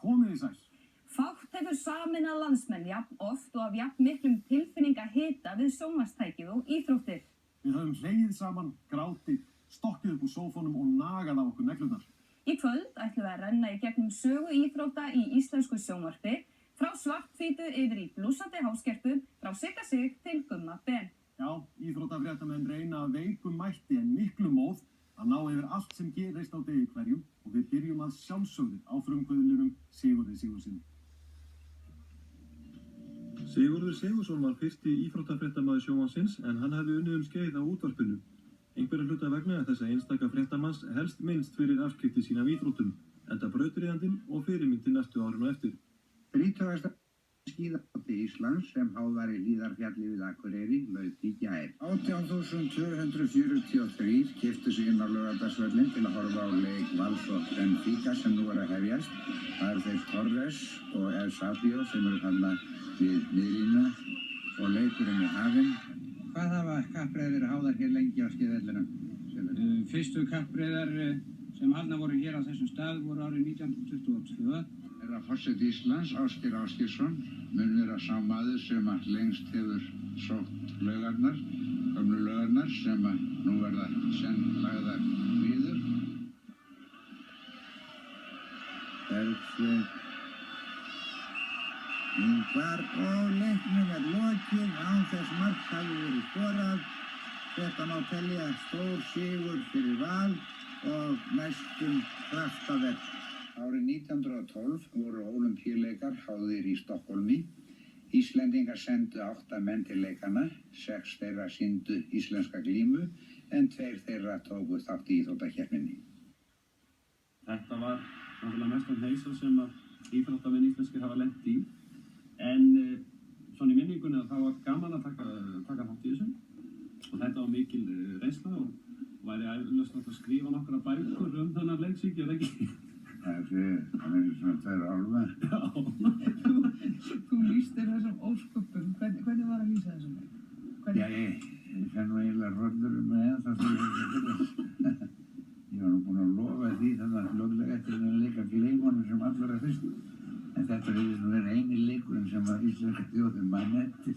Komið þið sæl. Fátt hefur sameinað landsmenn jafn oft og af jafn miklum tilfinningahita við sjónvarpstækið og íþróttir. Við höfum hlegið saman, grátið, stokkið upp úr sófanum og nagað á okkur neglurnar. Í kvöld ætlum við að renna í gegnum sögu íþrótta í íslensku sjónvarpi, frá svarthvítu yfir í blússandi háskerpu, frá Sigga Sig til Gumma Ben. Já, íþróttafréttamenn reyna að veikum mætti en miklu móð að ná yfir allt sem gerist á degi hverjum og við byrjum að sjálfsögðu á frumkvöðlunum Sigurði Sigurðssyni. Sigurður Sigurðsson var fyrsti íþróttafréttamaður sjónvarpsins en hann hefði unnið skeið á útvarpinu. Einhverja hluta vegna þessa einstaka fréttamanns helst minnst fyrir afskipti sín af íþróttum, enda brautryðjandinn og fyrirmyndi næstu árin og eftir. 30. skíðamóti Íslands sem háð var í Hlíðarfjalli við Akureyri lauk í gær. 18.243 keyptu sig inn á Laugardalsvöllinn til að horfa á leik Vals og Benfica sem nú er að hefjast. Það eru þeir Torres og El Sabio sem eru þarna við miðlínu og leikurinn í hafinn. Hvað hafa kappreiðir háðar hér lengi á skíðvellinum? Fyrstu kappreiðar sem haldnar voru hér á þessum stað voru árið 1922. Herra forseti Íslands, Ásgeir Ásgeirsson, mun vera sá maður sem að lengst hefur sótt laugarnar, gömlu laugarnar sem að nú verða senn lagðar niður. Bergsveinn Ingvar og leiknum er lokið án þess mark hafi verið skorað. Þetta má telja stór sigur fyrir Val og næstum kraftaverk. Árið 1912 voru Ólympíuleikar háðir í Stokkhólmi. Íslendingar sendu 8 menn til leikana, 6 þeirra sýndu íslenska glímu en 2 þeirra tóku þátt í íþróttakeppninni. Þetta var náttúrulega mestan heisa sem að íþróttamenn íslenskir hafa lent í. En svona í minningunni að það var gaman að taka þátt í þessu. Og þetta var mikil reynsla og væri æfilegt að skrifa nokkra bækur þennan leiksíki, er ekki? Það er svona 2 álfa. Já. Þú lýstir þessum ósköpum. Hvernig var að lýsa þessum leik? Já, ég fenn nú eiginlega rollur með það sem ég var nú búinn að lofa því þannig að fljótlega eftir að leika Gleimunum sem allra fyrst. En þetta hefði nú verið eini leikurinn sem að íslenska þjóðin mann eftir.